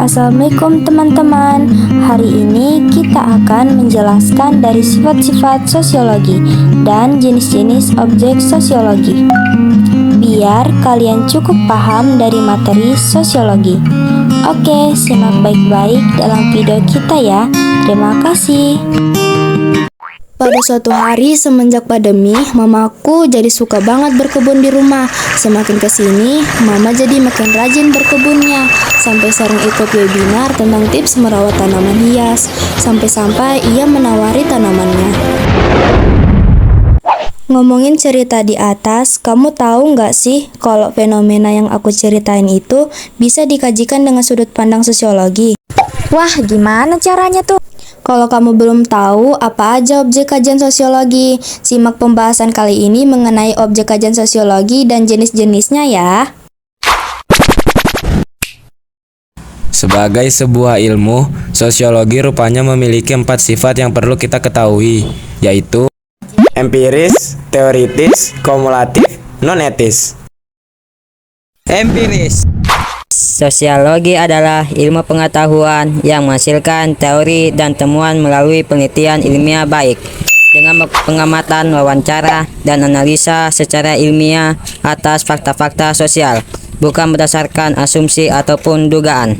Assalamualaikum teman-teman. Hari ini kita akan menjelaskan dari sifat-sifat sosiologi dan jenis-jenis objek sosiologi, biar kalian cukup paham dari materi sosiologi. Oke, simak baik-baik dalam video kita ya. Terima kasih. Pada suatu hari semenjak pandemi, mamaku jadi suka banget berkebun di rumah. Semakin kesini, mama jadi makin rajin berkebunnya. Sampai sering ikut webinar tentang tips merawat tanaman hias. Sampai-sampai ia menawari tanamannya. Ngomongin cerita di atas, kamu tahu nggak sih kalau fenomena yang aku ceritain itu bisa dikajikan dengan sudut pandang sosiologi? Wah, gimana caranya tuh? Kalau kamu belum tahu apa aja objek kajian sosiologi, simak pembahasan kali ini mengenai objek kajian sosiologi dan jenis-jenisnya ya. Sebagai sebuah ilmu, sosiologi rupanya memiliki 4 sifat yang perlu kita ketahui, yaitu empiris, teoritis, kumulatif, non-etis. Empiris. Sosiologi adalah ilmu pengetahuan yang menghasilkan teori dan temuan melalui penelitian ilmiah baik dengan pengamatan, wawancara, dan analisa secara ilmiah atas fakta-fakta sosial, bukan berdasarkan asumsi ataupun dugaan.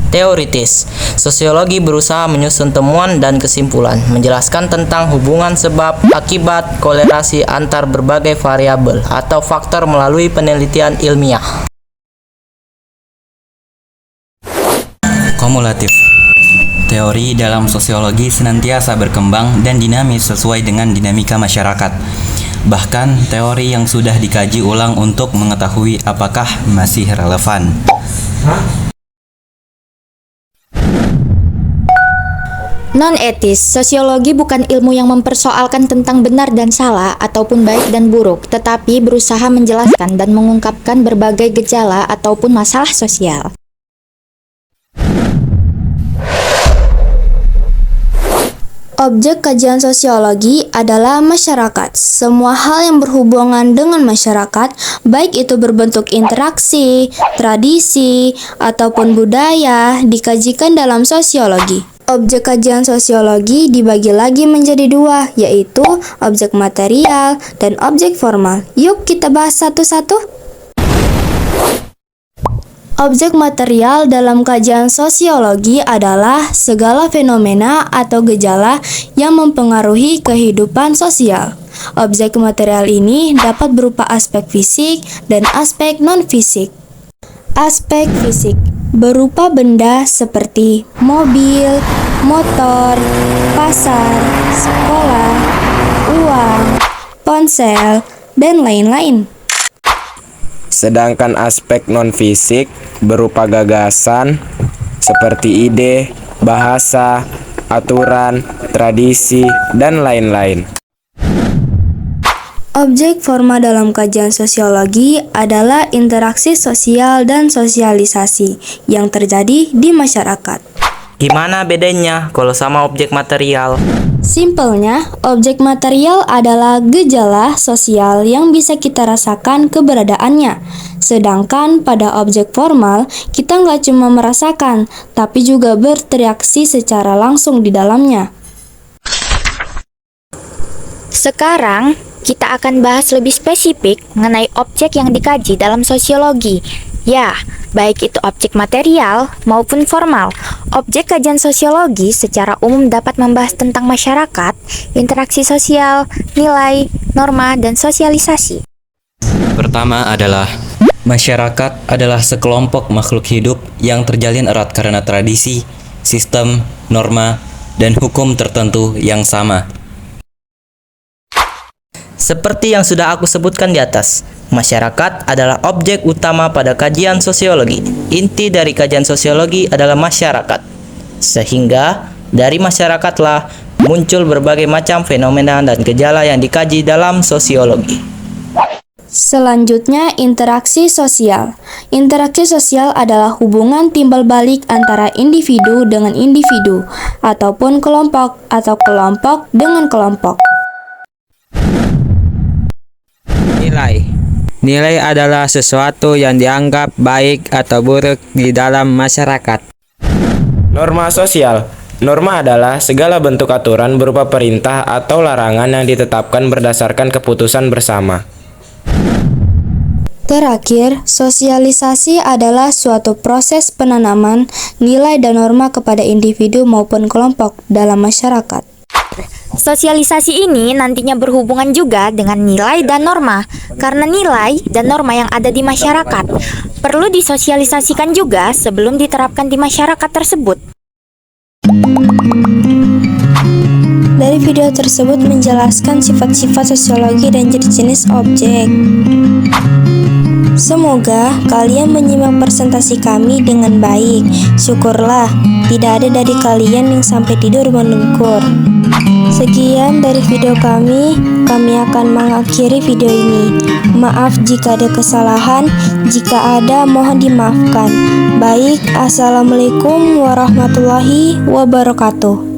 Teoritis. Sosiologi berusaha menyusun temuan dan kesimpulan, menjelaskan tentang hubungan sebab, akibat, korelasi antar berbagai variabel atau faktor melalui penelitian ilmiah. Kumulatif. Teori dalam sosiologi senantiasa berkembang dan dinamis sesuai dengan dinamika masyarakat. Bahkan teori yang sudah dikaji ulang untuk mengetahui apakah masih relevan. Non-etis. Sosiologi bukan ilmu yang mempersoalkan tentang benar dan salah ataupun baik dan buruk, tetapi berusaha menjelaskan dan mengungkapkan berbagai gejala ataupun masalah sosial. Objek kajian sosiologi adalah masyarakat. Semua hal yang berhubungan dengan masyarakat, baik itu berbentuk interaksi, tradisi, ataupun budaya, dikajikan dalam sosiologi. Objek kajian sosiologi dibagi lagi menjadi dua, yaitu objek material dan objek formal. Yuk kita bahas satu-satu. Objek material dalam kajian sosiologi adalah segala fenomena atau gejala yang mempengaruhi kehidupan sosial. Objek material ini dapat berupa aspek fisik dan aspek non-fisik. Aspek fisik berupa benda seperti mobil, motor, pasar, sekolah, uang, ponsel, dan lain-lain. Sedangkan aspek non-fisik berupa gagasan seperti ide, bahasa, aturan, tradisi, dan lain-lain. Objek formal dalam kajian sosiologi adalah interaksi sosial dan sosialisasi yang terjadi di masyarakat. Gimana bedanya kalau sama objek material? Simpelnya, objek material adalah gejala sosial yang bisa kita rasakan keberadaannya. Sedangkan pada objek formal, kita nggak cuma merasakan, tapi juga berinteraksi secara langsung di dalamnya. Sekarang, kita akan bahas lebih spesifik mengenai objek yang dikaji dalam sosiologi. Ya, baik itu objek material maupun formal. Objek kajian sosiologi secara umum dapat membahas tentang masyarakat, interaksi sosial, nilai, norma, dan sosialisasi. Pertama adalah masyarakat adalah sekelompok makhluk hidup yang terjalin erat karena tradisi, sistem, norma, dan hukum tertentu yang sama. Seperti yang sudah aku sebutkan di atas, masyarakat adalah objek utama pada kajian sosiologi. Inti dari kajian sosiologi adalah masyarakat. Sehingga dari masyarakatlah muncul berbagai macam fenomena dan gejala yang dikaji dalam sosiologi. Selanjutnya, interaksi sosial. Interaksi sosial adalah hubungan timbal balik antara individu dengan individu, ataupun kelompok atau kelompok dengan kelompok. Nilai. Nilai adalah sesuatu yang dianggap baik atau buruk di dalam masyarakat. Norma sosial. Norma adalah segala bentuk aturan berupa perintah atau larangan yang ditetapkan berdasarkan keputusan bersama. Terakhir, sosialisasi adalah suatu proses penanaman nilai dan norma kepada individu maupun kelompok dalam masyarakat. Sosialisasi ini nantinya berhubungan juga dengan nilai dan norma, karena nilai dan norma yang ada di masyarakat perlu disosialisasikan juga sebelum diterapkan di masyarakat tersebut. Dari video tersebut menjelaskan sifat-sifat sosiologi dan jenis-jenis objek. Semoga kalian menyimak presentasi kami dengan baik. Syukurlah, tidak ada dari kalian yang sampai tidur mendengkur. Sekian dari video kami akan mengakhiri video ini. Maaf jika ada kesalahan, jika ada mohon dimaafkan. Baik, Assalamualaikum warahmatullahi wabarakatuh.